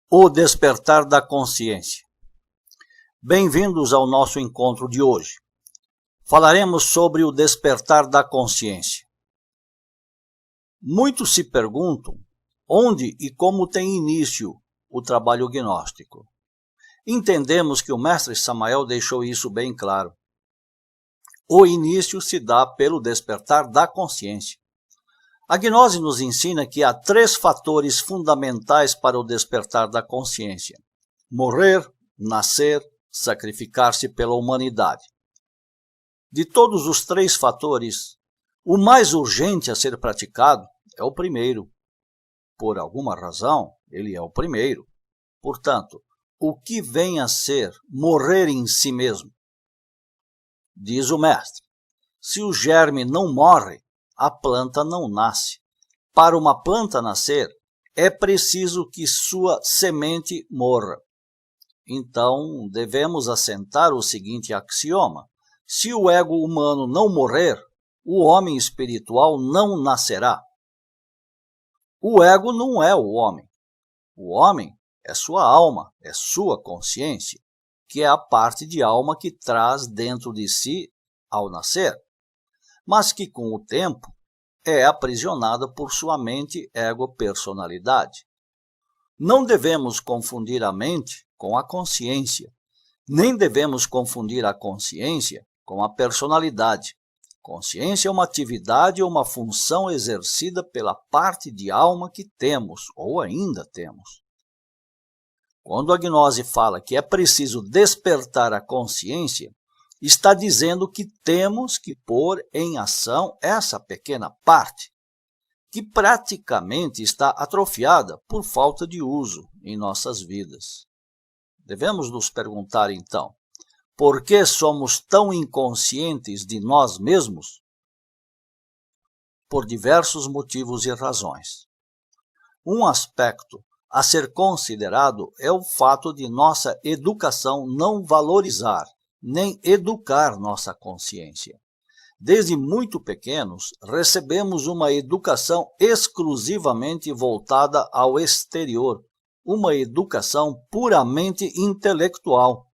O despertar da consciência. Bem-vindos ao nosso encontro de hoje. Falaremos sobre o despertar da consciência. Muitos se perguntam onde e como tem início o trabalho gnóstico. Entendemos que o mestre Samael deixou isso bem claro. O início se dá pelo despertar da consciência. A gnose nos ensina que há 3 fatores fundamentais para o despertar da consciência: morrer, nascer, sacrificar-se pela humanidade. De todos os 3 fatores, o mais urgente a ser praticado é o primeiro. Por alguma razão, ele é o primeiro. Portanto, o que vem a ser morrer em si mesmo? Diz o mestre: se o germe não morre, a planta não nasce. Para uma planta nascer, é preciso que sua semente morra. Então, devemos assentar o seguinte axioma: se o ego humano não morrer, o homem espiritual não nascerá. O ego não é o homem. O homem é sua alma, é sua consciência, que é a parte de alma que traz dentro de si ao nascer, mas que com o tempo é aprisionada por sua mente ego-personalidade. Não devemos confundir a mente com a consciência, nem devemos confundir a consciência com a personalidade. Consciência é uma atividade ou uma função exercida pela parte de alma que temos, ou ainda temos. Quando a gnose fala que é preciso despertar a consciência, está dizendo que temos que pôr em ação essa pequena parte, que praticamente está atrofiada por falta de uso em nossas vidas. Devemos nos perguntar, então, por que somos tão inconscientes de nós mesmos? Por diversos motivos e razões. Um aspecto a ser considerado é o fato de nossa educação não valorizar nem educar nossa consciência. Desde muito pequenos, recebemos uma educação exclusivamente voltada ao exterior, uma educação puramente intelectual.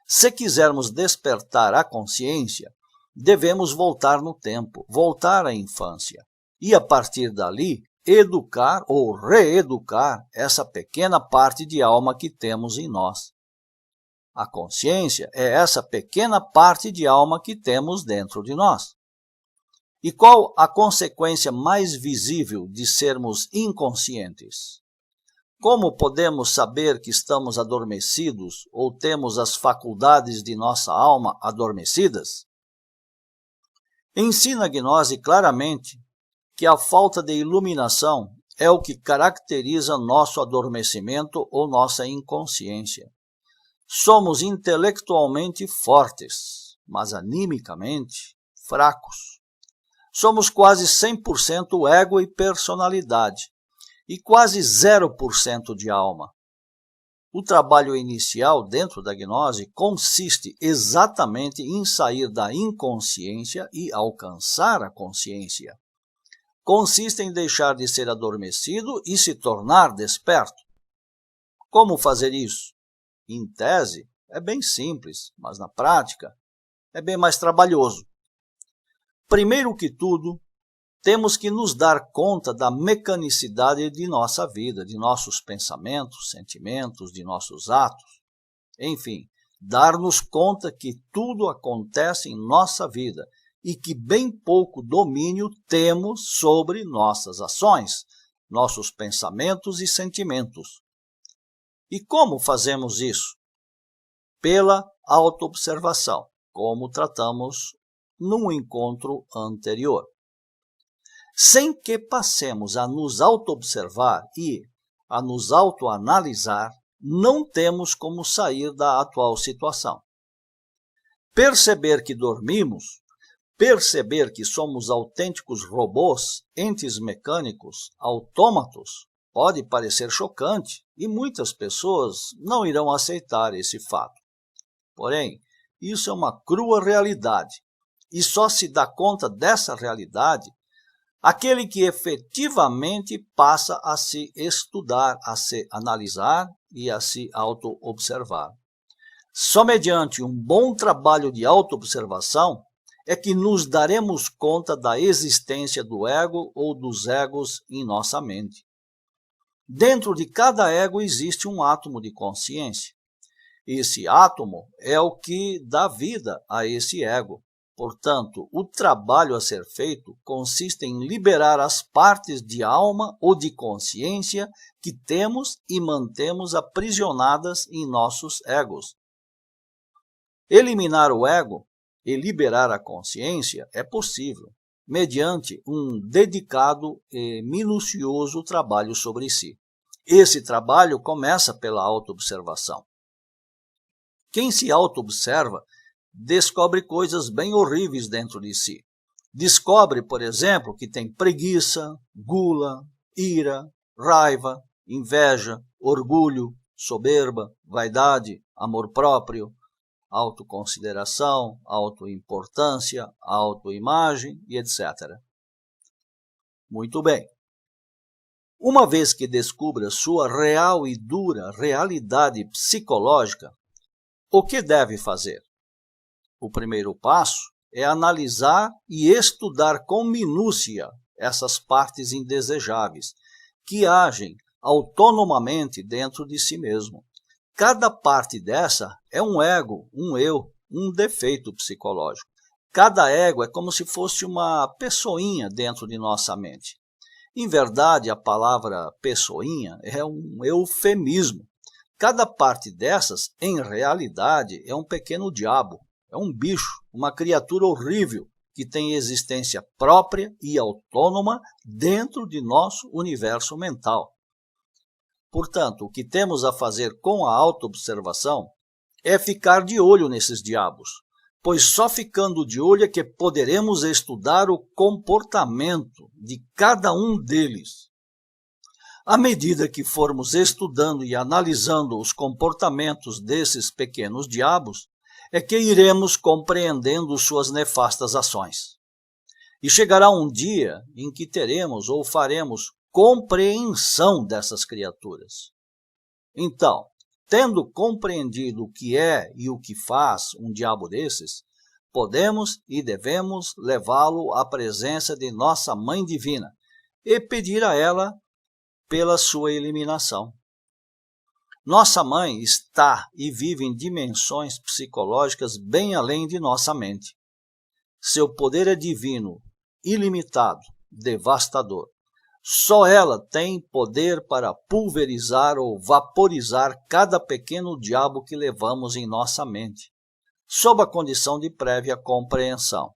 Se quisermos despertar a consciência, devemos voltar no tempo, voltar à infância, e a partir dali, educar ou reeducar essa pequena parte de alma que temos em nós. A consciência é essa pequena parte de alma que temos dentro de nós. E qual a consequência mais visível de sermos inconscientes? Como podemos saber que estamos adormecidos ou temos as faculdades de nossa alma adormecidas? Ensina a gnose claramente que a falta de iluminação é o que caracteriza nosso adormecimento ou nossa inconsciência. Somos intelectualmente fortes, mas animicamente fracos. Somos quase 100% ego e personalidade, e quase 0% de alma. O trabalho inicial dentro da gnose consiste exatamente em sair da inconsciência e alcançar a consciência. Consiste em deixar de ser adormecido e se tornar desperto. Como fazer isso? Em tese, é bem simples, mas na prática é bem mais trabalhoso. Primeiro que tudo, temos que nos dar conta da mecanicidade de nossa vida, de nossos pensamentos, sentimentos, de nossos atos. Enfim, dar-nos conta que tudo acontece em nossa vida e que bem pouco domínio temos sobre nossas ações, nossos pensamentos e sentimentos. E como fazemos isso? Pela autoobservação, como tratamos num encontro anterior. Sem que passemos a nos autoobservar e a nos autoanalisar, não temos como sair da atual situação. Perceber que dormimos, perceber que somos autênticos robôs, entes mecânicos, autômatos, pode parecer chocante e muitas pessoas não irão aceitar esse fato. Porém, isso é uma crua realidade e só se dá conta dessa realidade aquele que efetivamente passa a se estudar, a se analisar e a se auto-observar. Só mediante um bom trabalho de auto-observação é que nos daremos conta da existência do ego ou dos egos em nossa mente. Dentro de cada ego existe um átomo de consciência. Esse átomo é o que dá vida a esse ego. Portanto, o trabalho a ser feito consiste em liberar as partes de alma ou de consciência que temos e mantemos aprisionadas em nossos egos. Eliminar o ego e liberar a consciência é possível, mediante um dedicado e minucioso trabalho sobre si. Esse trabalho começa pela autoobservação. Quem se autoobserva descobre coisas bem horríveis dentro de si. Descobre, por exemplo, que tem preguiça, gula, ira, raiva, inveja, orgulho, soberba, vaidade, amor próprio, autoconsideração, autoimportância, autoimagem e etc. Muito bem. Uma vez que descubra sua real e dura realidade psicológica, o que deve fazer? O primeiro passo é analisar e estudar com minúcia essas partes indesejáveis, que agem autonomamente dentro de si mesmo. Cada parte dessa é um ego, um eu, um defeito psicológico. Cada ego é como se fosse uma pessoinha dentro de nossa mente. Em verdade, a palavra pessoinha é um eufemismo. Cada parte dessas, em realidade, é um pequeno diabo, é um bicho, uma criatura horrível que tem existência própria e autônoma dentro de nosso universo mental. Portanto, o que temos a fazer com a autoobservação é ficar de olho nesses diabos, pois só ficando de olho é que poderemos estudar o comportamento de cada um deles. À medida que formos estudando e analisando os comportamentos desses pequenos diabos, é que iremos compreendendo suas nefastas ações. E chegará um dia em que teremos ou faremos compreensão dessas criaturas. Então, tendo compreendido o que é e o que faz um diabo desses, podemos e devemos levá-lo à presença de nossa Mãe Divina e pedir a ela pela sua eliminação. Nossa Mãe está e vive em dimensões psicológicas bem além de nossa mente. Seu poder é divino, ilimitado, devastador. Só ela tem poder para pulverizar ou vaporizar cada pequeno diabo que levamos em nossa mente, sob a condição de prévia compreensão.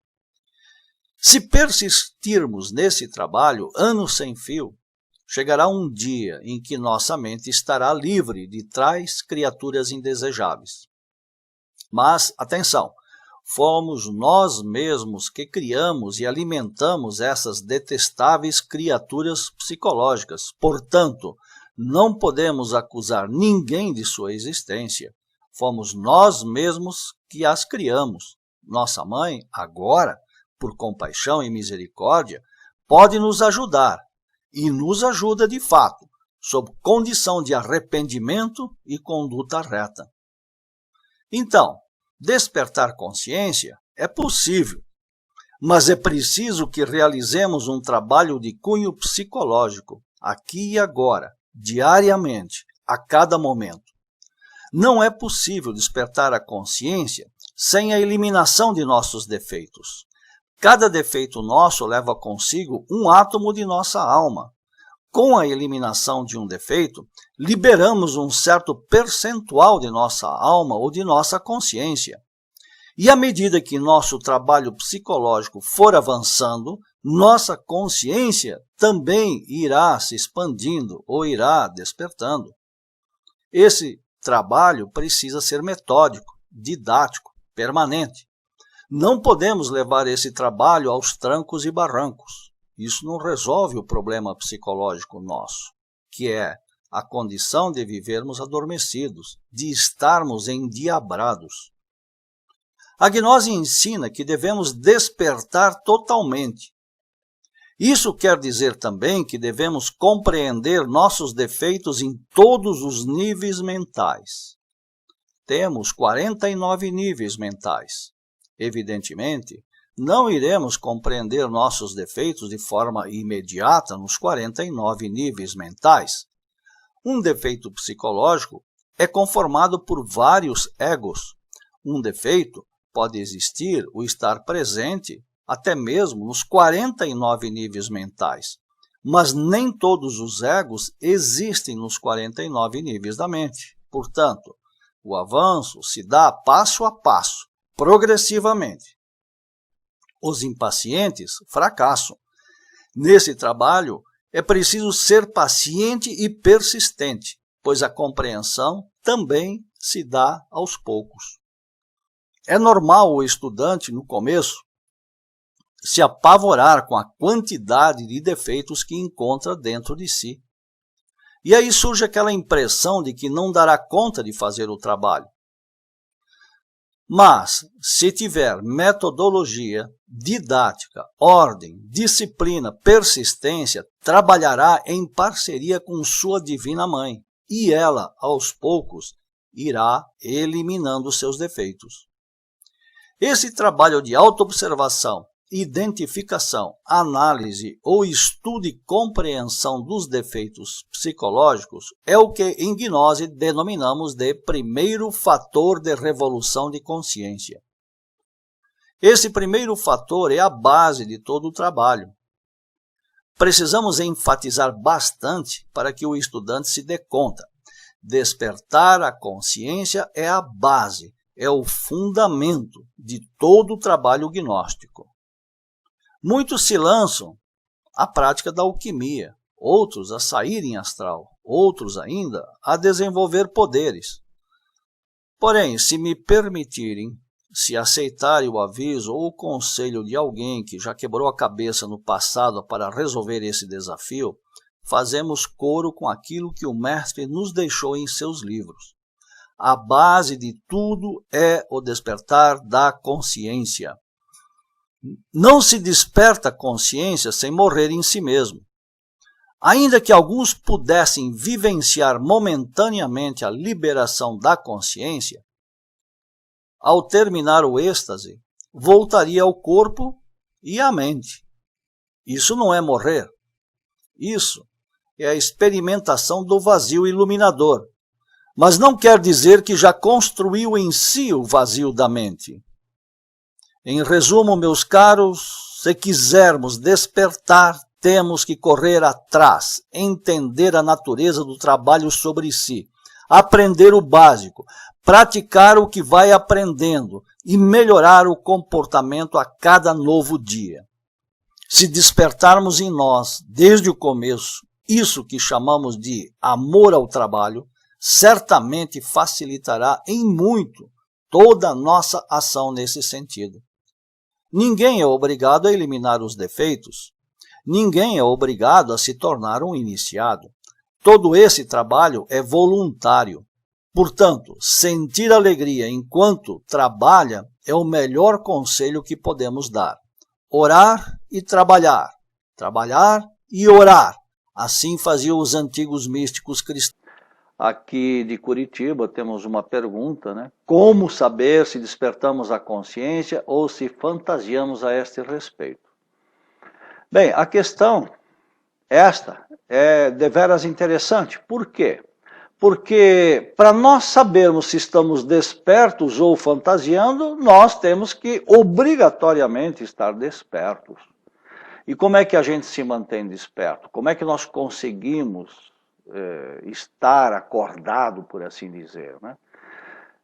Se persistirmos nesse trabalho, anos sem fio, chegará um dia em que nossa mente estará livre de tais criaturas indesejáveis. Mas, atenção, fomos nós mesmos que criamos e alimentamos essas detestáveis criaturas psicológicas. Portanto, não podemos acusar ninguém de sua existência. Fomos nós mesmos que as criamos. Nossa Mãe, agora, por compaixão e misericórdia, pode nos ajudar, e nos ajuda de fato, sob condição de arrependimento e conduta reta. Então, despertar consciência é possível, mas é preciso que realizemos um trabalho de cunho psicológico, aqui e agora, diariamente, a cada momento. Não é possível despertar a consciência sem a eliminação de nossos defeitos. Cada defeito nosso leva consigo um átomo de nossa alma. Com a eliminação de um defeito, liberamos um certo percentual de nossa alma ou de nossa consciência. E à medida que nosso trabalho psicológico for avançando, nossa consciência também irá se expandindo ou irá despertando. Esse trabalho precisa ser metódico, didático, permanente. Não podemos levar esse trabalho aos trancos e barrancos. Isso não resolve o problema psicológico nosso, que é a condição de vivermos adormecidos, de estarmos endiabrados. A gnose ensina que devemos despertar totalmente. Isso quer dizer também que devemos compreender nossos defeitos em todos os níveis mentais. Temos 49 níveis mentais. Evidentemente, não iremos compreender nossos defeitos de forma imediata nos 49 níveis mentais. Um defeito psicológico é conformado por vários egos. Um defeito pode existir ou estar presente até mesmo nos 49 níveis mentais. Mas nem todos os egos existem nos 49 níveis da mente. Portanto, o avanço se dá passo a passo, progressivamente. Os impacientes fracassam. Nesse trabalho, é preciso ser paciente e persistente, pois a compreensão também se dá aos poucos. É normal o estudante, no começo, se apavorar com a quantidade de defeitos que encontra dentro de si. E aí surge aquela impressão de que não dará conta de fazer o trabalho. Mas, se tiver metodologia, didática, ordem, disciplina, persistência, trabalhará em parceria com sua Divina Mãe, e ela, aos poucos, irá eliminando seus defeitos. Esse trabalho de autoobservação, identificação, análise ou estudo e compreensão dos defeitos psicológicos é o que em gnose denominamos de primeiro fator de revolução de consciência. Esse primeiro fator é a base de todo o trabalho. Precisamos enfatizar bastante para que o estudante se dê conta. Despertar a consciência é a base, é o fundamento de todo o trabalho gnóstico. Muitos se lançam à prática da alquimia, outros a sair em astral, outros ainda a desenvolver poderes. Porém, se me permitirem, se aceitarem o aviso ou o conselho de alguém que já quebrou a cabeça no passado para resolver esse desafio, fazemos coro com aquilo que o Mestre nos deixou em seus livros. A base de tudo é o despertar da consciência. Não se desperta a consciência sem morrer em si mesmo. Ainda que alguns pudessem vivenciar momentaneamente a liberação da consciência, ao terminar o êxtase, voltaria ao corpo e à mente. Isso não é morrer. Isso é a experimentação do vazio iluminador. Mas não quer dizer que já construiu em si o vazio da mente. Em resumo, meus caros, se quisermos despertar, temos que correr atrás, entender a natureza do trabalho sobre si, aprender o básico, praticar o que vai aprendendo e melhorar o comportamento a cada novo dia. Se despertarmos em nós, desde o começo, isso que chamamos de amor ao trabalho, certamente facilitará em muito toda a nossa ação nesse sentido. Ninguém é obrigado a eliminar os defeitos. Ninguém é obrigado a se tornar um iniciado. Todo esse trabalho é voluntário. Portanto, sentir alegria enquanto trabalha é o melhor conselho que podemos dar. Orar e trabalhar. Trabalhar e orar. Assim faziam os antigos místicos cristãos. Aqui de Curitiba temos uma pergunta, né? Como saber se despertamos a consciência ou se fantasiamos a este respeito? Bem, a questão esta é deveras interessante. Por quê? Porque para nós sabermos se estamos despertos ou fantasiando, nós temos que obrigatoriamente estar despertos. E como é que a gente se mantém desperto? Como é que nós conseguimos estar acordado, por assim dizer, né?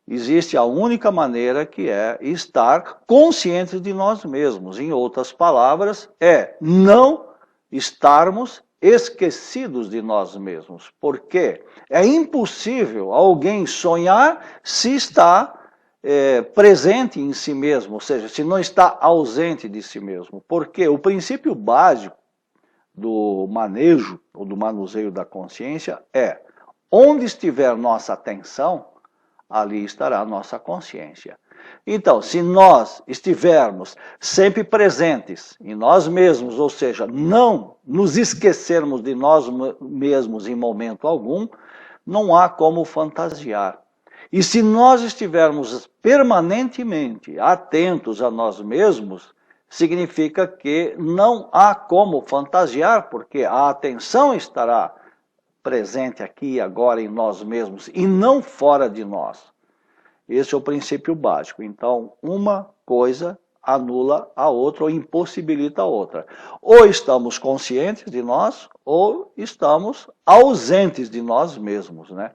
Existe a única maneira que é estar consciente de nós mesmos. Em outras palavras, é não estarmos esquecidos de nós mesmos. Porque é impossível alguém sonhar se está presente em si mesmo, ou seja, se não está ausente de si mesmo. Porque o princípio básico do manejo ou do manuseio da consciência onde estiver nossa atenção, ali estará a nossa consciência. Então, se nós estivermos sempre presentes em nós mesmos, ou seja, não nos esquecermos de nós mesmos em momento algum, não há como fantasiar. E se nós estivermos permanentemente atentos a nós mesmos, significa que não há como fantasiar, porque a atenção estará presente aqui e agora em nós mesmos e não fora de nós. Esse é o princípio básico. Então, uma coisa anula a outra ou impossibilita a outra. Ou estamos conscientes de nós, ou estamos ausentes de nós mesmos, né?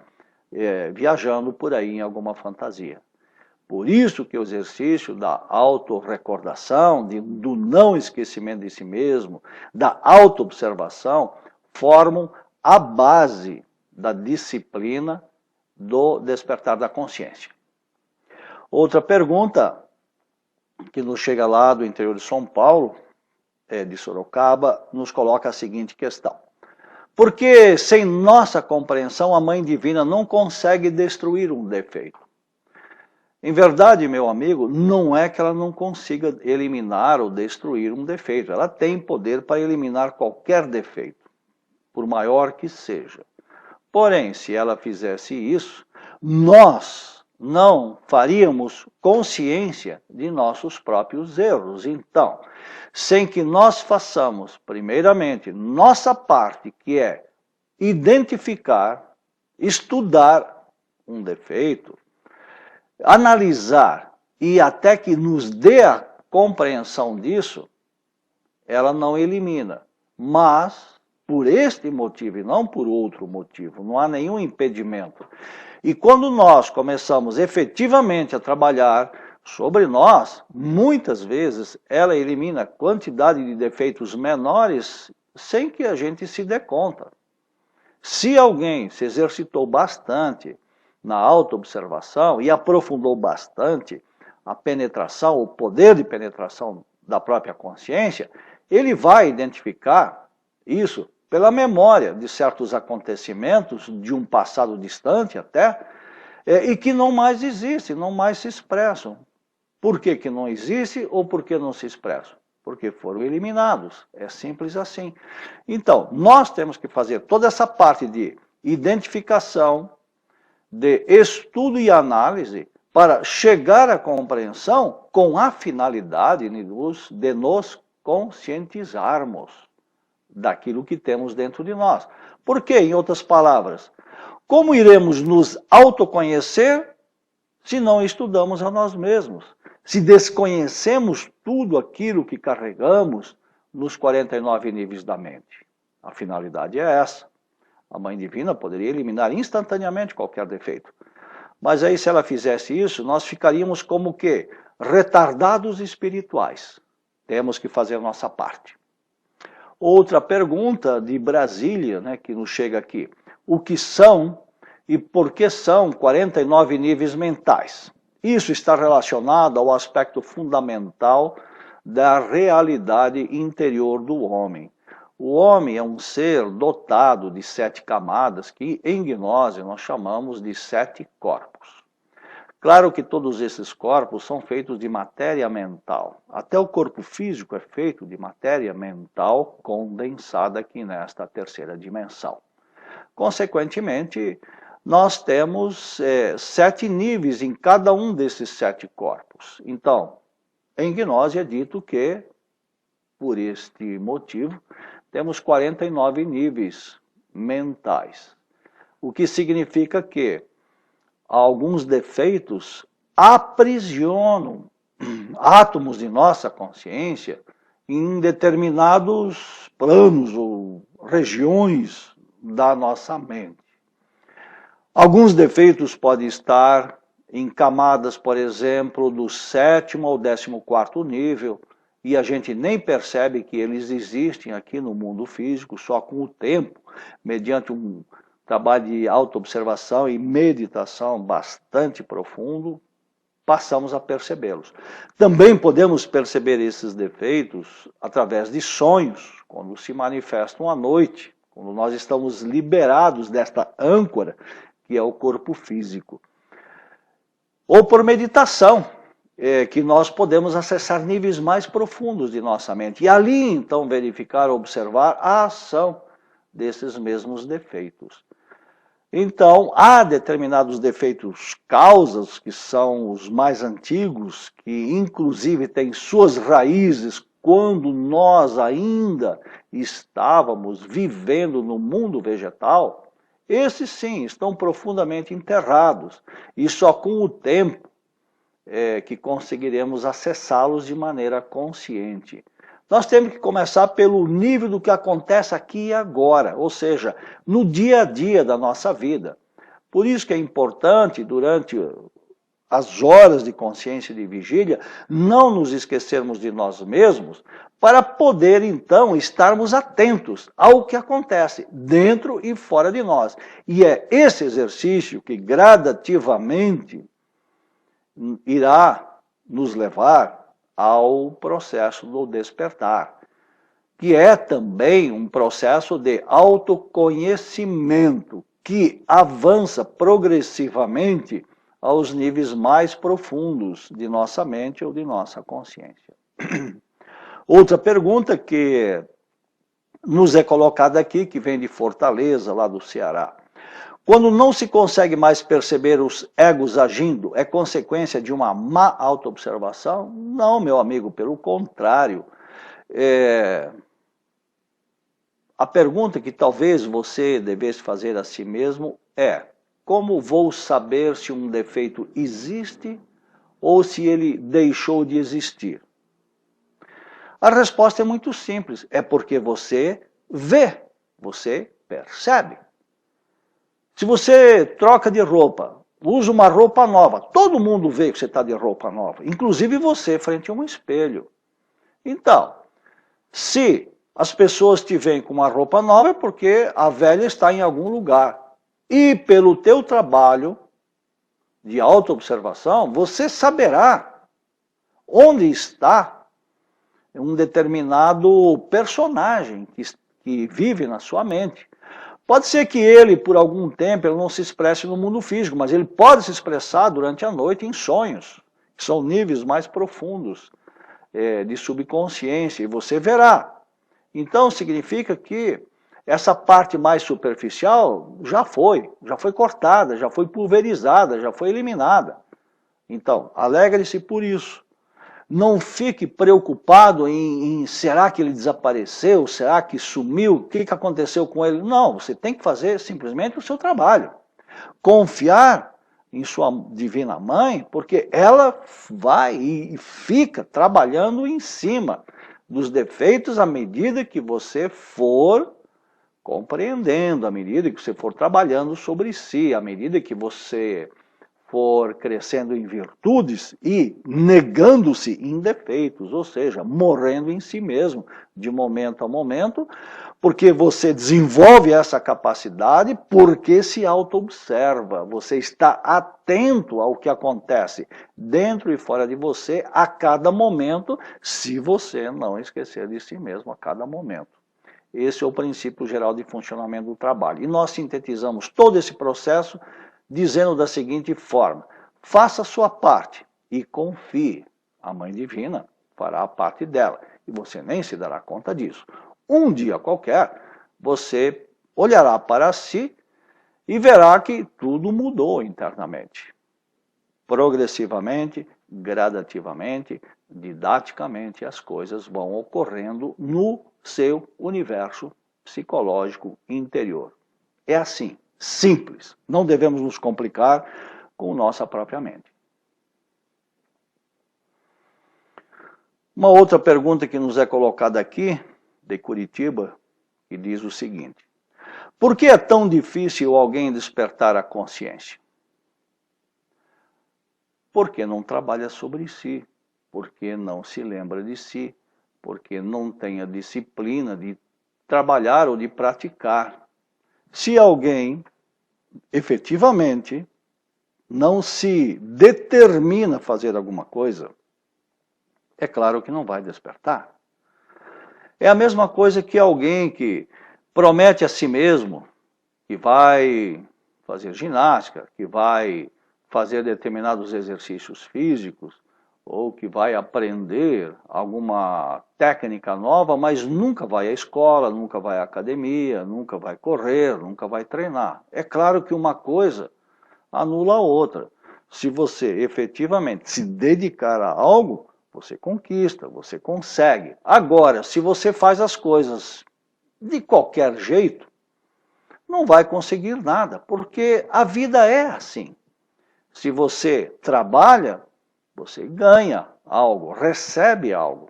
Viajando por aí em alguma fantasia. Por isso que o exercício da autorrecordação, do não esquecimento de si mesmo, da autoobservação, formam a base da disciplina do despertar da consciência. Outra pergunta que nos chega lá do interior de São Paulo, de Sorocaba, nos coloca a seguinte questão. Por que, sem nossa compreensão, a Mãe Divina não consegue destruir um defeito? Em verdade, meu amigo, não é que ela não consiga eliminar ou destruir um defeito. Ela tem poder para eliminar qualquer defeito, por maior que seja. Porém, se ela fizesse isso, nós não faríamos consciência de nossos próprios erros. Então, sem que nós façamos, primeiramente, nossa parte, que é identificar, estudar um defeito, analisar e até que nos dê a compreensão disso, ela não elimina. Mas, por este motivo e não por outro motivo, não há nenhum impedimento. E quando nós começamos efetivamente a trabalhar sobre nós, muitas vezes ela elimina quantidade de defeitos menores sem que a gente se dê conta. Se alguém se exercitou bastante na autoobservação e aprofundou bastante a penetração, o poder de penetração da própria consciência, ele vai identificar isso pela memória de certos acontecimentos, de um passado distante até, e que não mais existem, não mais se expressam. Por que que não existe ou por que não se expressam? Porque foram eliminados. É simples assim. Então, nós temos que fazer toda essa parte de identificação, de estudo e análise, para chegar à compreensão com a finalidade de nos conscientizarmos daquilo que temos dentro de nós. Por quê? Em outras palavras, como iremos nos autoconhecer se não estudamos a nós mesmos? Se desconhecemos tudo aquilo que carregamos nos 49 níveis da mente. A finalidade é essa. A Mãe Divina poderia eliminar instantaneamente qualquer defeito. Mas aí, se ela fizesse isso, nós ficaríamos como que retardados espirituais. Temos que fazer a nossa parte. Outra pergunta de Brasília, né, que nos chega aqui. O que são e por que são 49 níveis mentais? Isso está relacionado ao aspecto fundamental da realidade interior do homem. O homem é um ser dotado de 7 camadas, que em gnose nós chamamos de 7 corpos. Claro que todos esses corpos são feitos de matéria mental. Até o corpo físico é feito de matéria mental condensada aqui nesta terceira dimensão. Consequentemente, nós temos 7 níveis em cada um desses 7 corpos. Então, em gnose é dito que, por este motivo, temos 49 níveis mentais. O que significa que alguns defeitos aprisionam átomos de nossa consciência em determinados planos ou regiões da nossa mente. Alguns defeitos podem estar em camadas, por exemplo, do 7º ao 14º nível, e a gente nem percebe que eles existem aqui no mundo físico, só com o tempo, mediante um trabalho de autoobservação e meditação bastante profundo, passamos a percebê-los. Também podemos perceber esses defeitos através de sonhos, quando se manifestam à noite, quando nós estamos liberados desta âncora, que é o corpo físico. Ou por meditação. que nós podemos acessar níveis mais profundos de nossa mente. E ali, então, verificar, observar a ação desses mesmos defeitos. Então, há determinados defeitos, causas, que são os mais antigos, que inclusive têm suas raízes quando nós ainda estávamos vivendo no mundo vegetal. Esses sim, estão profundamente enterrados. E só com o tempo que conseguiremos acessá-los de maneira consciente. Nós temos que começar pelo nível do que acontece aqui e agora, ou seja, no dia a dia da nossa vida. Por isso que é importante, durante as horas de consciência e de vigília, não nos esquecermos de nós mesmos, para poder, então, estarmos atentos ao que acontece dentro e fora de nós. E é esse exercício que gradativamente irá nos levar ao processo do despertar, que é também um processo de autoconhecimento, que avança progressivamente aos níveis mais profundos de nossa mente ou de nossa consciência. Outra pergunta que nos é colocada aqui, que vem de Fortaleza, lá do Ceará. Quando não se consegue mais perceber os egos agindo, é consequência de uma má autoobservação? Não, meu amigo, pelo contrário. A pergunta que talvez você devesse fazer a si mesmo é: como vou saber se um defeito existe ou se ele deixou de existir? A resposta é muito simples, é porque você vê, você percebe. Se você troca de roupa, usa uma roupa nova, todo mundo vê que você está de roupa nova, inclusive você frente a um espelho. Então, se as pessoas te veem com uma roupa nova, é porque a velha está em algum lugar. E pelo teu trabalho de autoobservação, você saberá onde está um determinado personagem que vive na sua mente. Pode ser que ele, por algum tempo, ele não se expresse no mundo físico, mas ele pode se expressar durante a noite em sonhos, que são níveis mais profundos de subconsciência, e você verá. Então, significa que essa parte mais superficial já foi cortada, já foi pulverizada, já foi eliminada. Então, alegre-se por isso. Não fique preocupado em será que ele desapareceu, será que sumiu, o que aconteceu com ele. Não, você tem que fazer simplesmente o seu trabalho. Confiar em sua divina mãe, porque ela vai e fica trabalhando em cima dos defeitos à medida que você for compreendendo, à medida que você for trabalhando sobre si, à medida que você for crescendo em virtudes e negando-se em defeitos, ou seja, morrendo em si mesmo, de momento a momento, porque você desenvolve essa capacidade, porque se auto-observa, você está atento ao que acontece dentro e fora de você a cada momento, se você não esquecer de si mesmo a cada momento. Esse é o princípio geral de funcionamento do trabalho. E nós sintetizamos todo esse processo dizendo da seguinte forma: faça a sua parte e confie. A Mãe Divina fará a parte dela e você nem se dará conta disso. Um dia qualquer, você olhará para si e verá que tudo mudou internamente. Progressivamente, gradativamente, didaticamente, as coisas vão ocorrendo no seu universo psicológico interior. É assim. Simples. Não devemos nos complicar com nossa própria mente. Uma outra pergunta que nos é colocada aqui, de Curitiba, que diz o seguinte: por que é tão difícil alguém despertar a consciência? Porque não trabalha sobre si, porque não se lembra de si, porque não tem a disciplina de trabalhar ou de praticar. Se alguém efetivamente não se determina a fazer alguma coisa, é claro que não vai despertar. É a mesma coisa que alguém que promete a si mesmo que vai fazer ginástica, que vai fazer determinados exercícios físicos, ou que vai aprender alguma técnica nova, mas nunca vai à escola, nunca vai à academia, nunca vai correr, nunca vai treinar. É claro que uma coisa anula a outra. Se você efetivamente se dedicar a algo, você conquista, você consegue. Agora, se você faz as coisas de qualquer jeito, não vai conseguir nada, porque a vida é assim. Se você trabalha, você ganha algo, recebe algo.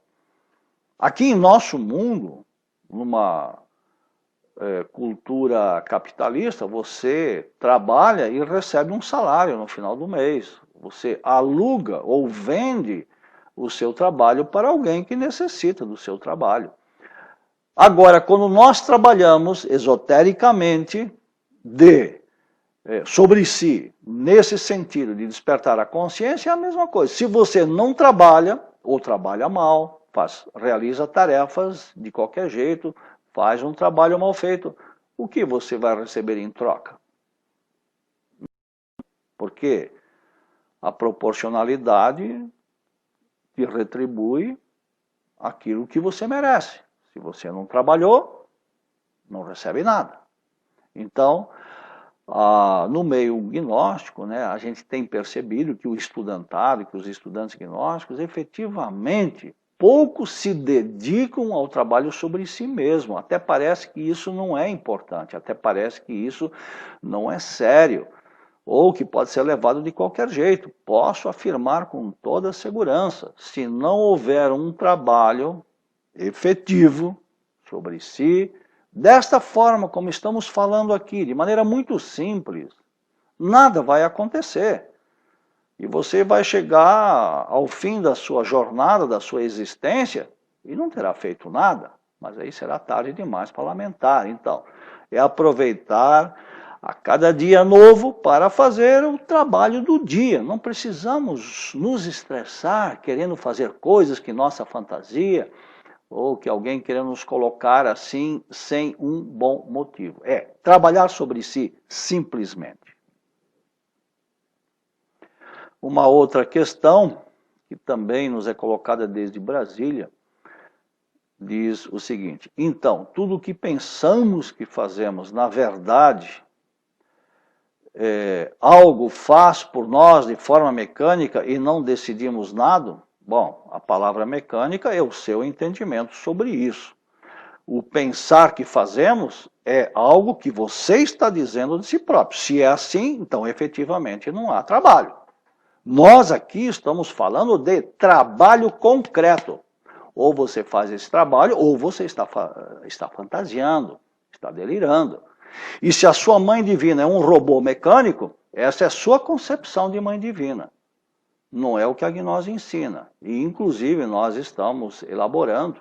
Aqui em nosso mundo, numa cultura capitalista, você trabalha e recebe um salário no final do mês. Você aluga ou vende o seu trabalho para alguém que necessita do seu trabalho. Agora, quando nós trabalhamos esotericamente sobre si, nesse sentido de despertar a consciência, é a mesma coisa. Se você não trabalha, ou trabalha mal, realiza tarefas de qualquer jeito, faz um trabalho mal feito, o que você vai receber em troca? Porque a proporcionalidade te retribui aquilo que você merece. Se você não trabalhou, não recebe nada. Então, no meio gnóstico, né, a gente tem percebido que o estudantado, que os estudantes gnósticos, efetivamente, poucos se dedicam ao trabalho sobre si mesmo. Até parece que isso não é importante, até parece que isso não é sério, ou que pode ser levado de qualquer jeito. Posso afirmar com toda segurança, se não houver um trabalho efetivo sobre si, desta forma como estamos falando aqui, de maneira muito simples, nada vai acontecer. E você vai chegar ao fim da sua jornada, da sua existência, e não terá feito nada. Mas aí será tarde demais para lamentar. Então, é aproveitar a cada dia novo para fazer o trabalho do dia. Não precisamos nos estressar querendo fazer coisas que nossa fantasia, ou que alguém querendo nos colocar assim, sem um bom motivo. É trabalhar sobre si, simplesmente. Uma outra questão, que também nos é colocada desde Brasília, diz o seguinte: então, tudo o que pensamos que fazemos, na verdade, algo faz por nós de forma mecânica e não decidimos nada? Bom, a palavra mecânica é o seu entendimento sobre isso. O pensar que fazemos é algo que você está dizendo de si próprio. Se é assim, então efetivamente não há trabalho. Nós aqui estamos falando de trabalho concreto. Ou você faz esse trabalho, ou você está fantasiando, está delirando. E se a sua mãe divina é um robô mecânico, essa é a sua concepção de mãe divina. Não é o que a gnose ensina. E, inclusive, nós estamos elaborando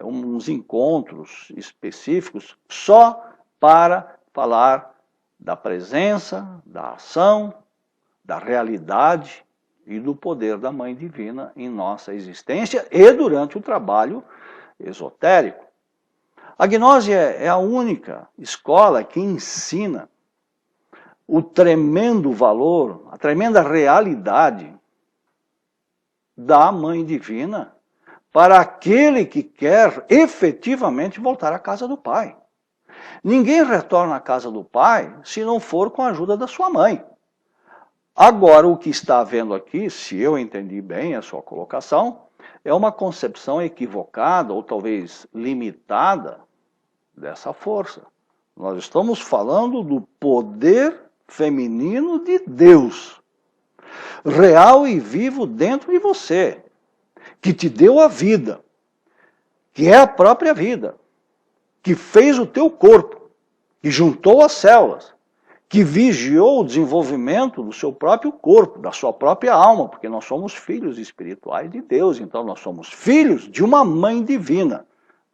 uns encontros específicos só para falar da presença, da ação, da realidade e do poder da Mãe Divina em nossa existência e durante o trabalho esotérico. A gnose é a única escola que ensina o tremendo valor, a tremenda realidade da Mãe Divina para aquele que quer efetivamente voltar à casa do Pai. Ninguém retorna à casa do Pai se não for com a ajuda da sua mãe. Agora, o que está havendo aqui, se eu entendi bem a sua colocação, é uma concepção equivocada ou talvez limitada dessa força. Nós estamos falando do poder feminino de Deus, real e vivo dentro de você, que te deu a vida, que é a própria vida, que fez o teu corpo, que juntou as células, que vigiou o desenvolvimento do seu próprio corpo, da sua própria alma, porque nós somos filhos espirituais de Deus, então nós somos filhos de uma mãe divina,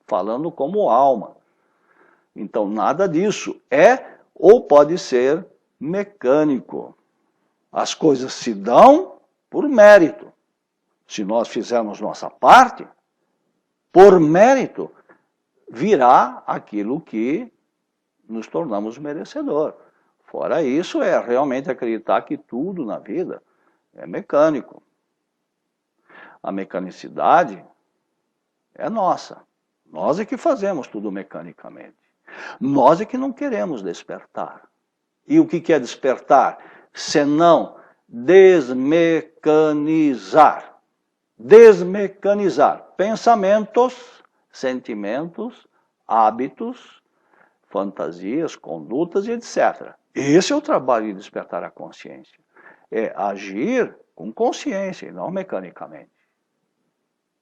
falando como alma. Então nada disso é ou pode ser mecânico. As coisas se dão por mérito. Se nós fizermos nossa parte, por mérito, virá aquilo que nos tornamos merecedor. Fora isso, é realmente acreditar que tudo na vida é mecânico. A mecanicidade é nossa. Nós é que fazemos tudo mecanicamente. Nós é que não queremos despertar. E o que é despertar? Senão desmecanizar. Desmecanizar pensamentos, sentimentos, hábitos, fantasias, condutas e etc. Esse é o trabalho de despertar a consciência. É agir com consciência e não mecanicamente.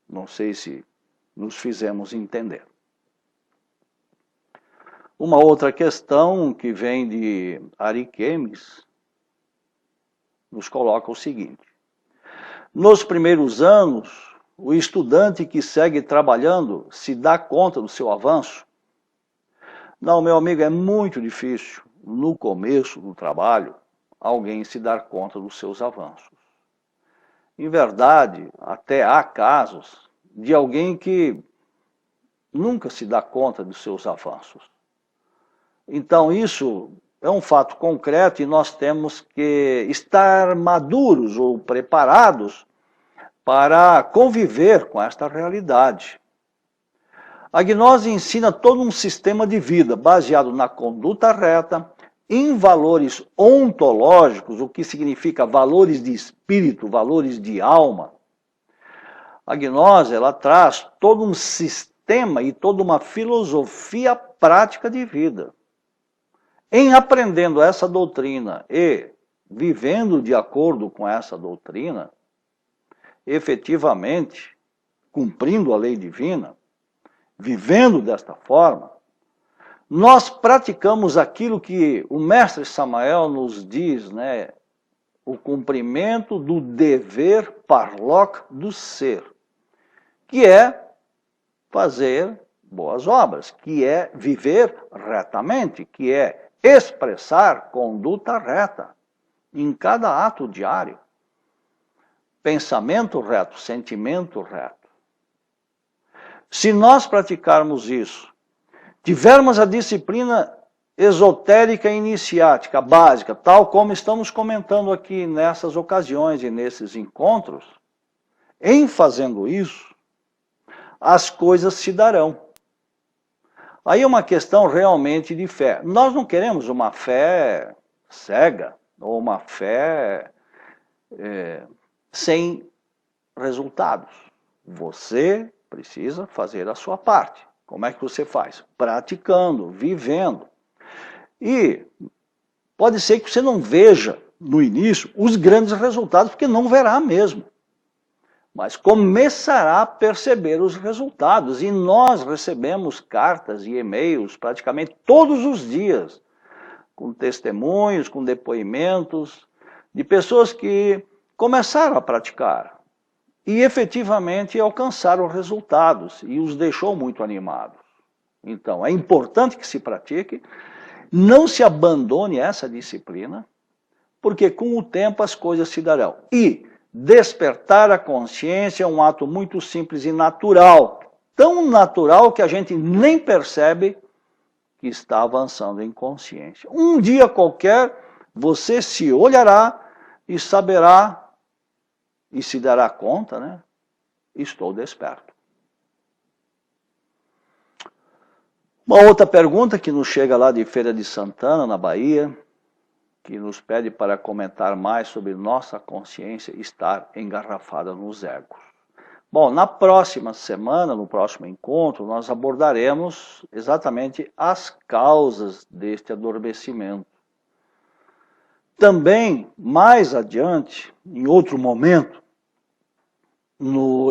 Não sei se nos fizemos entender. Uma outra questão que vem de Ariquemes nos coloca o seguinte: nos primeiros anos, o estudante que segue trabalhando se dá conta do seu avanço? Não, meu amigo, é muito difícil, no começo do trabalho, alguém se dar conta dos seus avanços. Em verdade, até há casos de alguém que nunca se dá conta dos seus avanços. Então, isso é um fato concreto e nós temos que estar maduros ou preparados para conviver com esta realidade. A gnose ensina todo um sistema de vida baseado na conduta reta, em valores ontológicos, o que significa valores de espírito, valores de alma. A gnose, ela traz todo um sistema e toda uma filosofia prática de vida. Em aprendendo essa doutrina e vivendo de acordo com essa doutrina, efetivamente, cumprindo a lei divina, vivendo desta forma, nós praticamos aquilo que o mestre Samael nos diz, né? O cumprimento do dever parloc do ser, que é fazer boas obras, que é viver retamente, que é expressar conduta reta em cada ato diário. Pensamento reto, sentimento reto. Se nós praticarmos isso, tivermos a disciplina esotérica e iniciática, básica, tal como estamos comentando aqui nessas ocasiões e nesses encontros, em fazendo isso, as coisas se darão. Aí é uma questão realmente de fé. Nós não queremos uma fé cega, ou uma fé sem resultados. Você precisa fazer a sua parte. Como é que você faz? Praticando, vivendo. E pode ser que você não veja no início os grandes resultados, porque não verá mesmo. Mas começará a perceber os resultados. E nós recebemos cartas e e-mails praticamente todos os dias, com testemunhos, com depoimentos, de pessoas que começaram a praticar e efetivamente alcançaram resultados e os deixou muito animados. Então, é importante que se pratique, não se abandone essa disciplina, porque com o tempo as coisas se darão. E despertar a consciência é um ato muito simples e natural, tão natural que a gente nem percebe que está avançando em consciência. Um dia qualquer, você se olhará e saberá, e se dará conta, né? Estou desperto. Uma outra pergunta que nos chega lá de Feira de Santana, na Bahia, que nos pede para comentar mais sobre nossa consciência estar engarrafada nos egos. Bom, na próxima semana, no próximo encontro, nós abordaremos exatamente as causas deste adormecimento. Também, mais adiante, em outro momento,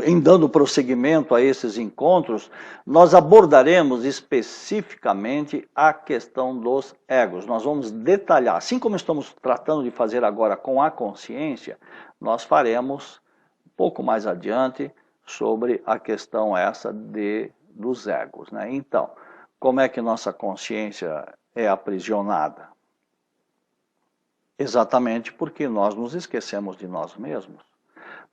em dando prosseguimento a esses encontros, nós abordaremos especificamente a questão dos egos. Nós vamos detalhar, assim como estamos tratando de fazer agora com a consciência, nós faremos um pouco mais adiante sobre a questão essa dos egos, né? Então, como é que nossa consciência é aprisionada? Exatamente porque nós nos esquecemos de nós mesmos.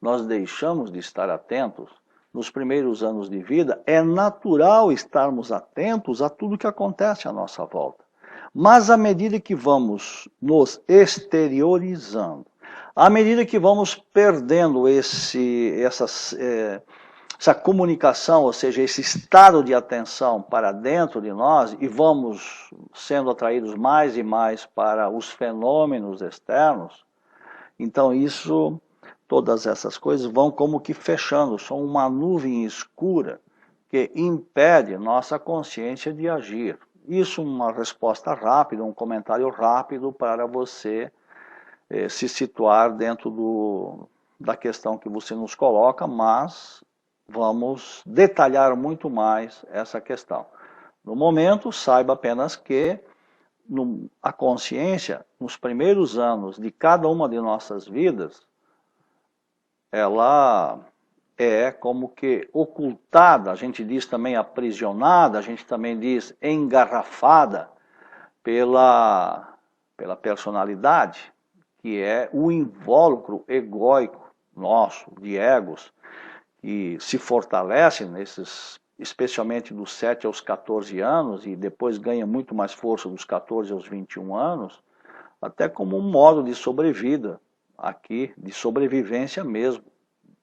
Nós deixamos de estar atentos nos primeiros anos de vida. É natural estarmos atentos a tudo que acontece à nossa volta. Mas à medida que vamos nos exteriorizando, À medida que vamos perdendo essa comunicação, ou seja, esse estado de atenção para dentro de nós e vamos sendo atraídos mais e mais para os fenômenos externos, então todas essas coisas vão como que fechando, são uma nuvem escura que impede nossa consciência de agir. Isso uma resposta rápida, um comentário rápido para você se situar dentro da questão que você nos coloca, mas vamos detalhar muito mais essa questão. No momento, saiba apenas que a consciência, nos primeiros anos de cada uma de nossas vidas, ela é como que ocultada, a gente diz também aprisionada, a gente também diz engarrafada pela personalidade, que é o invólucro egóico nosso, de egos, que se fortalece especialmente dos 7 aos 14 anos, e depois ganha muito mais força dos 14 aos 21 anos, até como um modo de sobrevida aqui, de sobrevivência mesmo,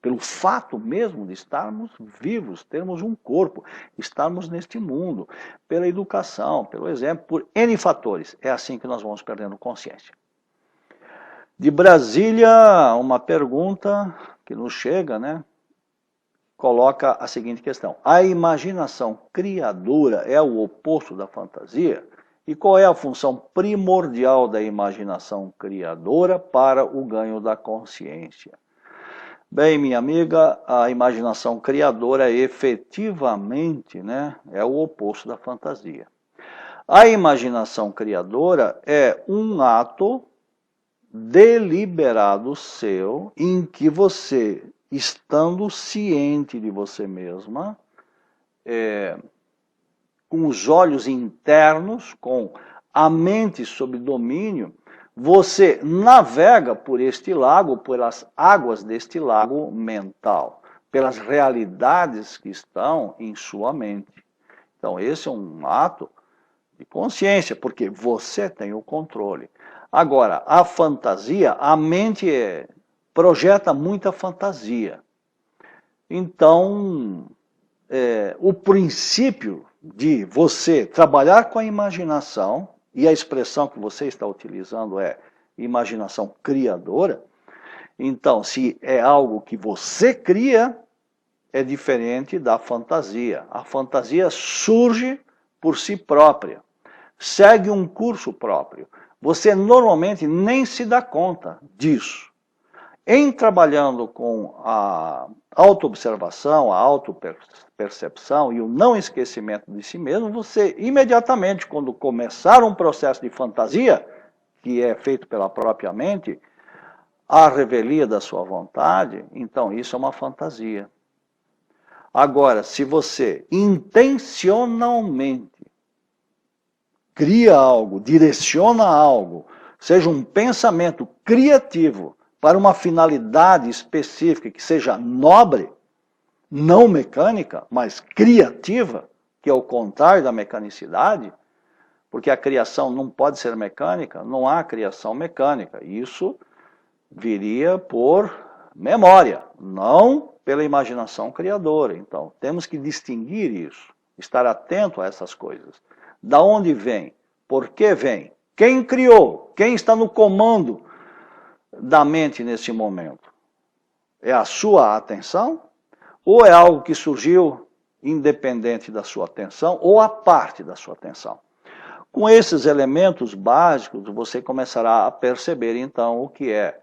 pelo fato mesmo de estarmos vivos, termos um corpo, estarmos neste mundo, pela educação, pelo exemplo, por N fatores. É assim que nós vamos perdendo consciência. De Brasília, uma pergunta que nos chega, né? Coloca a seguinte questão: a imaginação criadora é o oposto da fantasia? E qual é a função primordial da imaginação criadora para o ganho da consciência? Bem, minha amiga, a imaginação criadora efetivamente, né, é o oposto da fantasia. A imaginação criadora é um ato deliberado seu em que você, estando ciente de você mesma, com os olhos internos, com a mente sob domínio, você navega por este lago, pelas águas deste lago mental, pelas realidades que estão em sua mente. Então esse é um ato de consciência, porque você tem o controle. Agora, a fantasia, a mente projeta muita fantasia. Então, o princípio de você trabalhar com a imaginação, e a expressão que você está utilizando é imaginação criadora, então, se é algo que você cria, é diferente da fantasia. A fantasia surge por si própria, segue um curso próprio. Você normalmente nem se dá conta disso. Em trabalhando com a autoobservação, a autopercepção e o não esquecimento de si mesmo, você imediatamente, quando começar um processo de fantasia, que é feito pela própria mente, a revelia da sua vontade, então isso é uma fantasia. Agora, se você intencionalmente cria algo, direciona algo, seja um pensamento criativo para uma finalidade específica que seja nobre, não mecânica, mas criativa, que é o contrário da mecanicidade, porque a criação não pode ser mecânica, não há criação mecânica. Isso viria por memória, não pela imaginação criadora. Então, temos que distinguir isso, estar atento a essas coisas. Da onde vem? Por que vem? Quem criou? Quem está no comando da mente nesse momento? É a sua atenção? Ou é algo que surgiu independente da sua atenção ou a parte da sua atenção? Com esses elementos básicos, você começará a perceber então o que é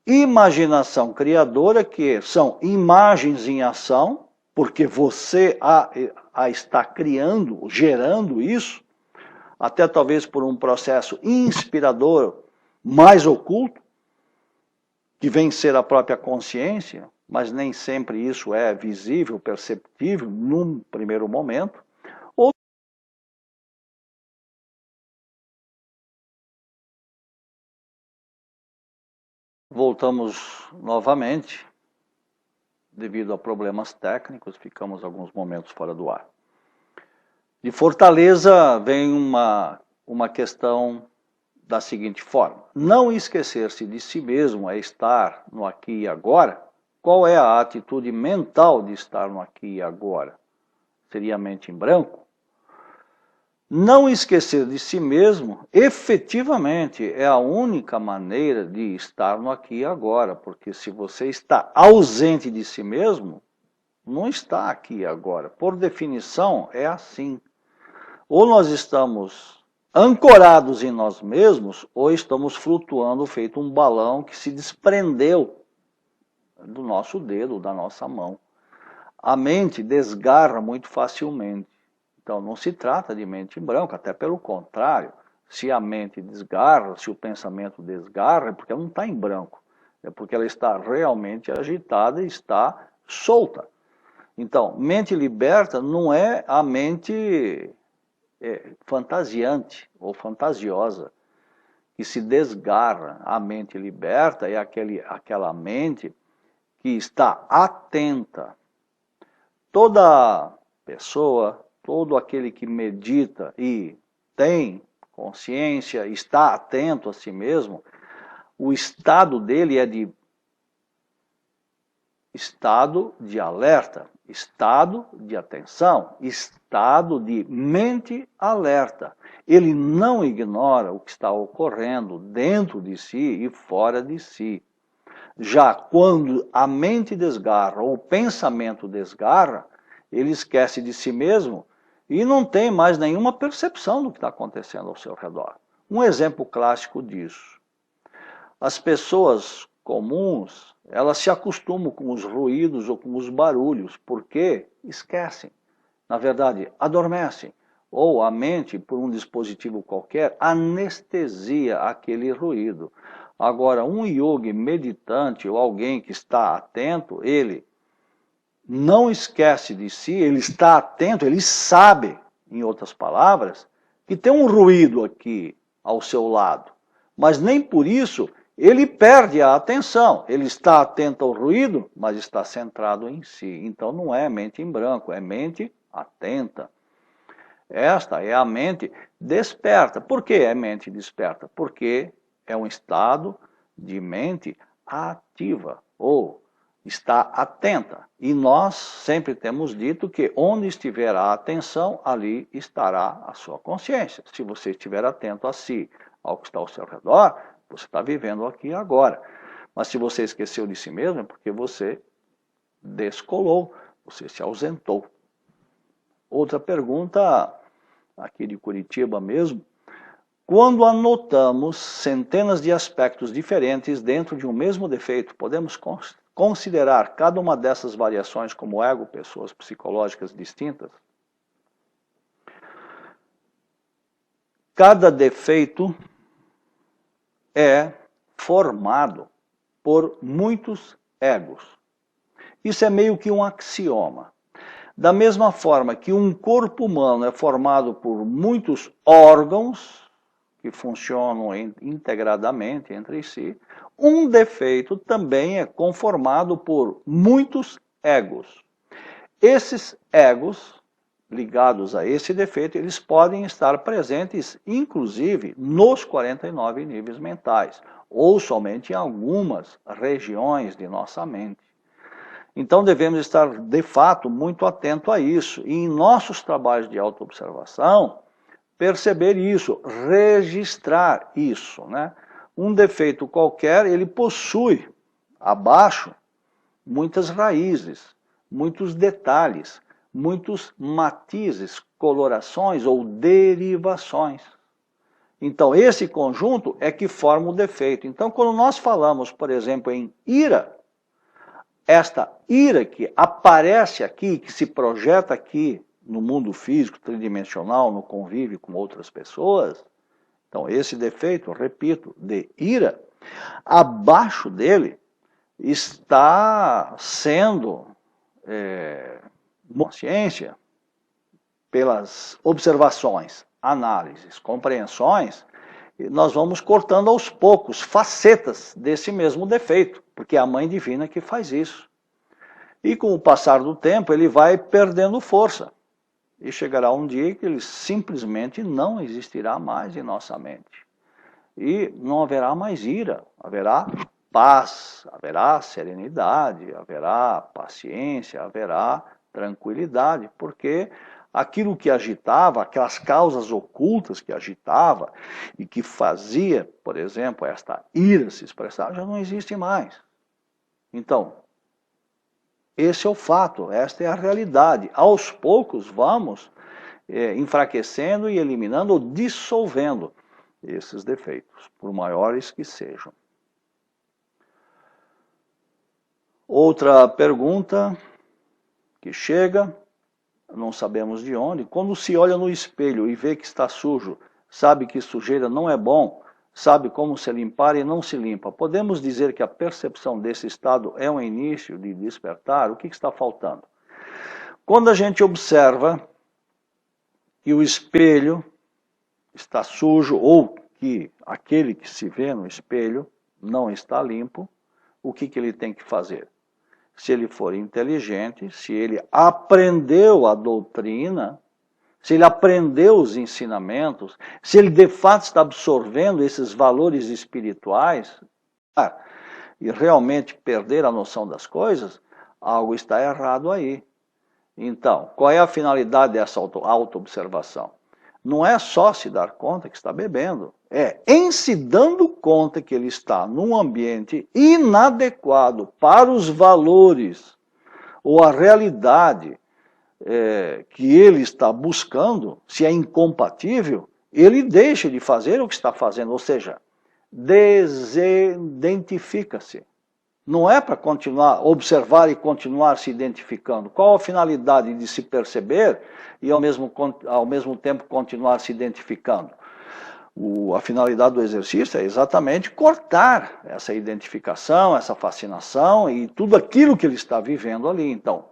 imaginação criadora, que são imagens em ação, porque você a está criando, gerando isso, até talvez por um processo inspirador mais oculto, que vem ser a própria consciência, mas nem sempre isso é visível, perceptível num primeiro momento. Voltamos novamente, devido a problemas técnicos, ficamos alguns momentos fora do ar. De Fortaleza vem uma questão da seguinte forma: não esquecer-se de si mesmo é estar no aqui e agora. Qual é a atitude mental de estar no aqui e agora? Seria a mente em branco? Não esquecer de si mesmo, efetivamente, é a única maneira de estar no aqui e agora, porque se você está ausente de si mesmo, não está aqui e agora. Por definição, é assim. Ou nós estamos ancorados em nós mesmos, ou estamos flutuando feito um balão que se desprendeu do nosso dedo, da nossa mão. A mente desgarra muito facilmente. Então, não se trata de mente em branco, até pelo contrário. Se a mente desgarra, se o pensamento desgarra, é porque ela não está em branco. É porque ela está realmente agitada e está solta. Então, mente liberta não é a mente fantasiante ou fantasiosa, que se desgarra. A mente liberta é aquela mente que está atenta. Toda pessoa, todo aquele que medita e tem consciência, está atento a si mesmo, o estado dele é de estado de alerta, estado de atenção, estado de mente alerta. Ele não ignora o que está ocorrendo dentro de si e fora de si. Já quando a mente desgarra ou o pensamento desgarra, ele esquece de si mesmo e não tem mais nenhuma percepção do que está acontecendo ao seu redor. Um exemplo clássico disso: as pessoas comuns, elas se acostumam com os ruídos ou com os barulhos, porque esquecem. Na verdade, adormecem. Ou a mente, por um dispositivo qualquer, anestesia aquele ruído. Agora, um yogi meditante ou alguém que está atento, ele não esquece de si, ele está atento, ele sabe, em outras palavras, que tem um ruído aqui ao seu lado. Mas nem por isso ele perde a atenção. Ele está atento ao ruído, mas está centrado em si. Então não é mente em branco, é mente atenta. Esta é a mente desperta. Por que é mente desperta? Porque é um estado de mente ativa, ou está atenta. E nós sempre temos dito que onde estiver a atenção, ali estará a sua consciência. Se você estiver atento a si, ao que está ao seu redor, você está vivendo aqui e agora. Mas se você esqueceu de si mesmo, é porque você descolou, você se ausentou. Outra pergunta, aqui de Curitiba mesmo: quando anotamos centenas de aspectos diferentes dentro de um mesmo defeito, podemos considerar cada uma dessas variações como ego, pessoas psicológicas distintas? Cada defeito é formado por muitos egos. Isso é meio que um axioma. Da mesma forma que um corpo humano é formado por muitos órgãos que funcionam integradamente entre si, um defeito também é conformado por muitos egos. Esses egos, ligados a esse defeito, eles podem estar presentes, inclusive, nos 49 níveis mentais, ou somente em algumas regiões de nossa mente. Então devemos estar, de fato, muito atento a isso. E em nossos trabalhos de autoobservação, perceber isso, registrar isso, né? Um defeito qualquer, ele possui, abaixo, muitas raízes, muitos detalhes, muitos matizes, colorações ou derivações. Então, esse conjunto é que forma o defeito. Então, quando nós falamos, por exemplo, em ira, esta ira que aparece aqui, que se projeta aqui no mundo físico, tridimensional, no convívio com outras pessoas, então esse defeito, repito, de ira, abaixo dele está sendo consciência pelas observações, análises, compreensões, e nós vamos cortando aos poucos facetas desse mesmo defeito, porque é a Mãe Divina que faz isso. E com o passar do tempo, ele vai perdendo força. E chegará um dia que ele simplesmente não existirá mais em nossa mente. e não haverá mais ira, haverá paz, haverá serenidade, haverá paciência, haverá tranquilidade, porque aquilo que agitava, aquelas causas ocultas que agitava e que fazia, por exemplo, esta ira se expressar, já não existe mais. Então, esse é o fato, esta é a realidade. Aos poucos vamos enfraquecendo e eliminando ou dissolvendo esses defeitos, por maiores que sejam. Outra pergunta que chega, não sabemos de onde. Quando se olha no espelho e vê que está sujo, sabe que sujeira não é bom, sabe como se limpar e não se limpa. Podemos dizer que a percepção desse estado é um início de despertar? O que está faltando? Quando a gente observa que o espelho está sujo ou que aquele que se vê no espelho não está limpo, o que ele tem que fazer? Se ele for inteligente, se ele aprendeu a doutrina, se ele aprendeu os ensinamentos, se ele de fato está absorvendo esses valores espirituais, e realmente perder a noção das coisas, algo está errado aí. Então, qual é a finalidade dessa auto-observação? Não é só se dar conta que está bebendo, é em se dando conta que ele está num ambiente inadequado para os valores ou a realidade que ele está buscando, se é incompatível, ele deixa de fazer o que está fazendo, ou seja, desidentifica-se. Não é para continuar, observar e continuar se identificando. Qual a finalidade de se perceber e ao mesmo tempo continuar se identificando? A finalidade do exercício é exatamente cortar essa identificação, essa fascinação e tudo aquilo que ele está vivendo ali. Então,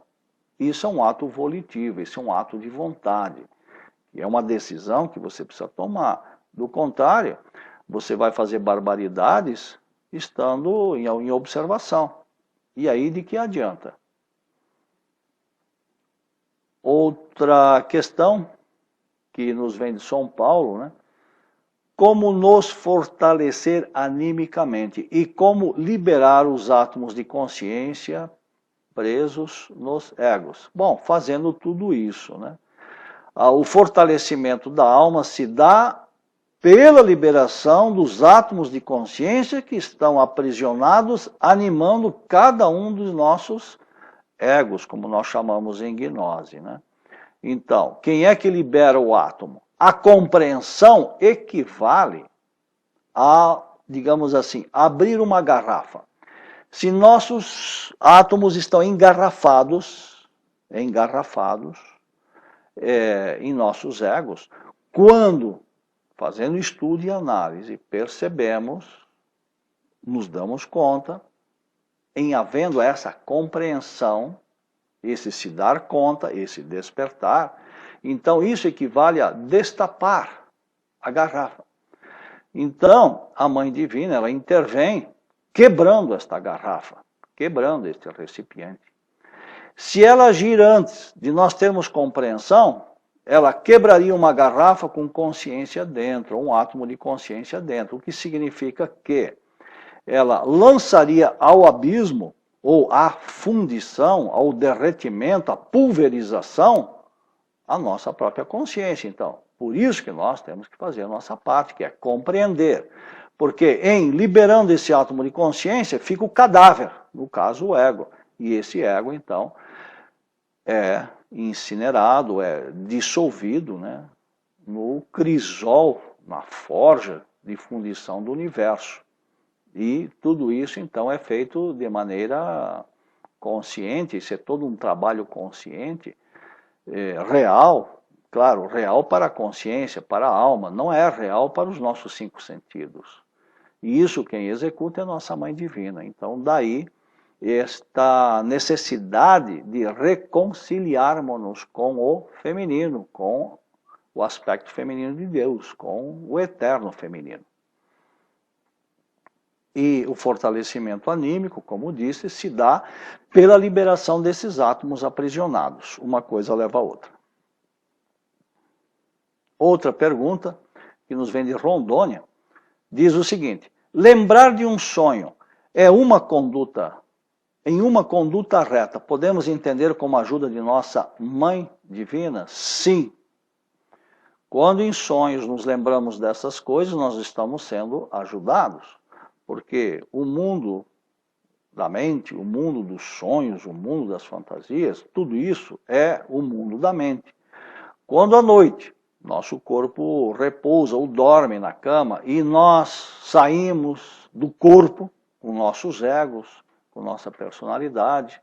isso é um ato volitivo, isso é um ato de vontade. E é uma decisão que você precisa tomar. Do contrário, você vai fazer barbaridades estando em observação. E aí de que adianta? Outra questão que nos vem de São Paulo, né? Como nos fortalecer animicamente e como liberar os átomos de consciência presos nos egos. Bom, fazendo tudo isso, né? O fortalecimento da alma se dá pela liberação dos átomos de consciência que estão aprisionados, animando cada um dos nossos egos, como nós chamamos em gnose, né? Então, quem é que libera o átomo? A compreensão equivale a, digamos assim, abrir uma garrafa. Se nossos átomos estão engarrafados em nossos egos, quando, fazendo estudo e análise, percebemos, nos damos conta, em havendo essa compreensão, esse se dar conta, esse despertar, então isso equivale a destapar a garrafa. Então, a Mãe Divina, ela intervém quebrando esta garrafa, quebrando este recipiente. Se ela agir antes de nós termos compreensão, ela quebraria uma garrafa com consciência dentro, um átomo de consciência dentro, o que significa que ela lançaria ao abismo, ou à fundição, ao derretimento, à pulverização, a nossa própria consciência. Então, por isso que nós temos que fazer a nossa parte, que é compreender. Porque em liberando esse átomo de consciência, fica o cadáver, no caso o ego. E esse ego, então, é incinerado, é dissolvido, né, no crisol, na forja de fundição do universo. E tudo isso, então, é feito de maneira consciente, isso é todo um trabalho consciente, real, claro, real para a consciência, para a alma, não é real para os nossos 5 sentidos. E isso quem executa é a nossa Mãe Divina. Então, daí esta necessidade de reconciliarmos-nos com o feminino, com o aspecto feminino de Deus, com o eterno feminino. E o fortalecimento anímico, como disse, se dá pela liberação desses átomos aprisionados. Uma coisa leva a outra. Outra pergunta, que nos vem de Rondônia, diz o seguinte: lembrar de um sonho é uma conduta, em uma conduta reta, podemos entender como ajuda de nossa Mãe Divina? Sim. Quando em sonhos nos lembramos dessas coisas, nós estamos sendo ajudados, porque o mundo da mente, o mundo dos sonhos, o mundo das fantasias, tudo isso é o mundo da mente. Quando à noite nosso corpo repousa ou dorme na cama e nós saímos do corpo com nossos egos, com nossa personalidade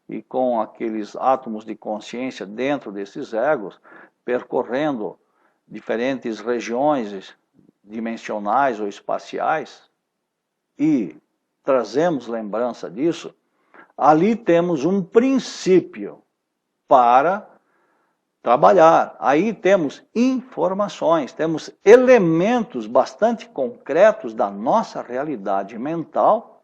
e com aqueles átomos de consciência dentro desses egos, percorrendo diferentes regiões dimensionais ou espaciais e trazemos lembrança disso, ali temos um princípio para trabalhar. Aí temos informações, temos elementos bastante concretos da nossa realidade mental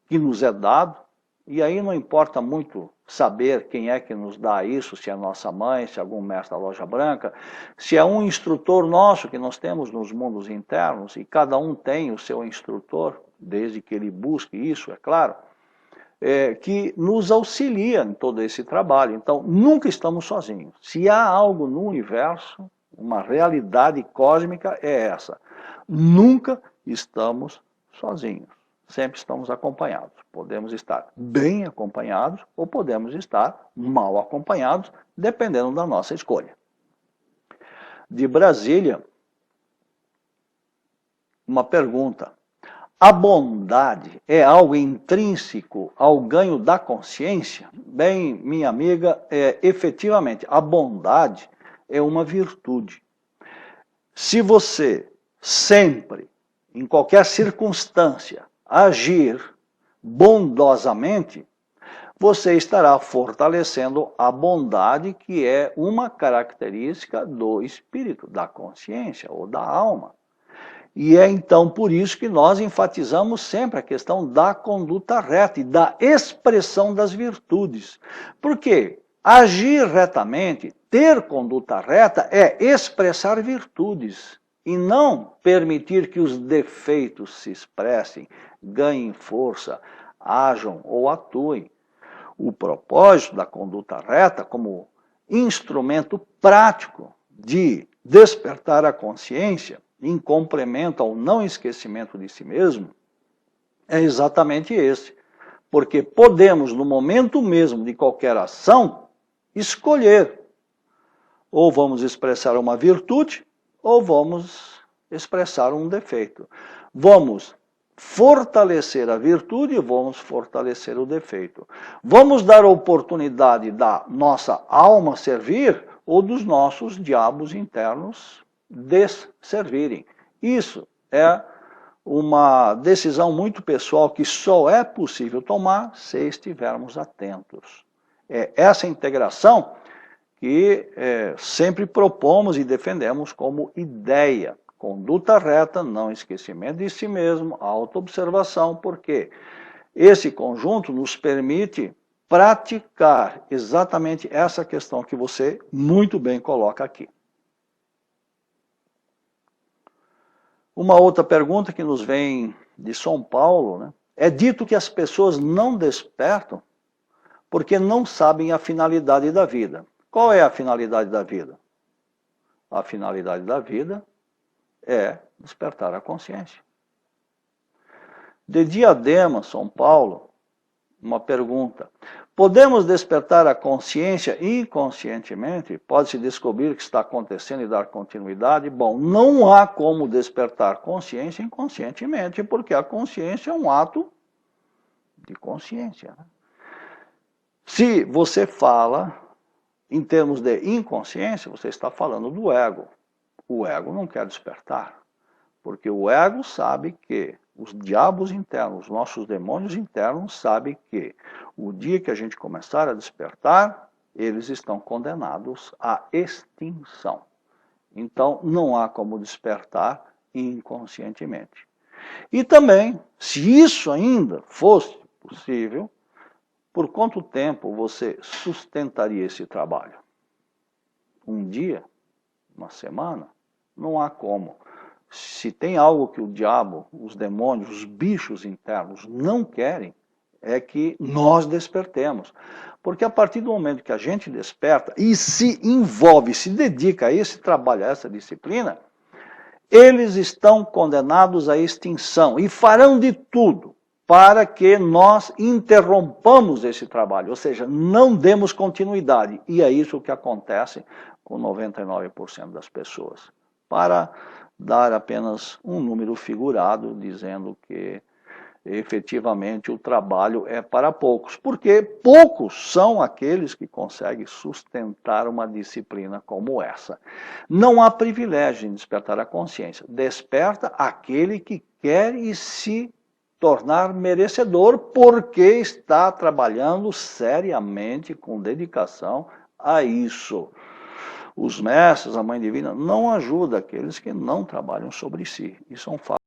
que nos é dado, e aí não importa muito saber quem é que nos dá isso, se é nossa mãe, se é algum mestre da loja branca, se é um instrutor nosso que nós temos nos mundos internos, e cada um tem o seu instrutor, desde que ele busque isso, é claro, que nos auxilia em todo esse trabalho. Então, nunca estamos sozinhos. Se há algo no universo, uma realidade cósmica, é essa. Nunca estamos sozinhos. Sempre estamos acompanhados. Podemos estar bem acompanhados ou podemos estar mal acompanhados, dependendo da nossa escolha. De Brasília, uma pergunta. A bondade é algo intrínseco ao ganho da consciência? Bem, minha amiga, efetivamente, a bondade é uma virtude. Se você sempre, em qualquer circunstância, agir bondosamente, você estará fortalecendo a bondade, que é uma característica do espírito, da consciência ou da alma. E é então por isso que nós enfatizamos sempre a questão da conduta reta e da expressão das virtudes. Porque agir retamente, ter conduta reta, é expressar virtudes e não permitir que os defeitos se expressem, ganhem força, ajam ou atuem. O propósito da conduta reta, como instrumento prático de despertar a consciência, em complemento ao não esquecimento de si mesmo, é exatamente esse. Porque podemos, no momento mesmo de qualquer ação, escolher. Ou vamos expressar uma virtude, ou vamos expressar um defeito. Vamos fortalecer a virtude, vamos fortalecer o defeito. Vamos dar oportunidade da nossa alma servir ou dos nossos diabos internos desservirem. Isso é uma decisão muito pessoal que só é possível tomar se estivermos atentos. É essa integração que sempre propomos e defendemos como ideia. Conduta reta, não esquecimento de si mesmo, autoobservação, porque esse conjunto nos permite praticar exatamente essa questão que você muito bem coloca aqui. Uma outra pergunta que nos vem de São Paulo, né? É dito que as pessoas não despertam porque não sabem a finalidade da vida. Qual é a finalidade da vida? A finalidade da vida é despertar a consciência. De Diadema, São Paulo, uma pergunta. Podemos despertar a consciência inconscientemente? Pode-se descobrir o que está acontecendo e dar continuidade? Bom, não há como despertar consciência inconscientemente, porque a consciência é um ato de consciência. Se você fala em termos de inconsciência, você está falando do ego. O ego não quer despertar, porque o ego sabe que os diabos internos, os nossos demônios internos, sabem que o dia que a gente começar a despertar, eles estão condenados à extinção. Então, não há como despertar inconscientemente. E também, se isso ainda fosse possível, por quanto tempo você sustentaria esse trabalho? Um dia? Uma semana? Não há como. Se tem algo que o diabo, os demônios, os bichos internos não querem, é que nós despertemos. Porque a partir do momento que a gente desperta e se envolve, se dedica a esse trabalho, a essa disciplina, eles estão condenados à extinção e farão de tudo para que nós interrompamos esse trabalho, ou seja, não demos continuidade. E é isso que acontece com 99% das pessoas. Para dar apenas um número figurado, dizendo que efetivamente o trabalho é para poucos, porque poucos são aqueles que conseguem sustentar uma disciplina como essa. Não há privilégio em despertar a consciência. Desperta aquele que quer e se tornar merecedor, porque está trabalhando seriamente, com dedicação a isso. Os mestres, a Mãe Divina, não ajuda aqueles que não trabalham sobre si. Isso é um fato.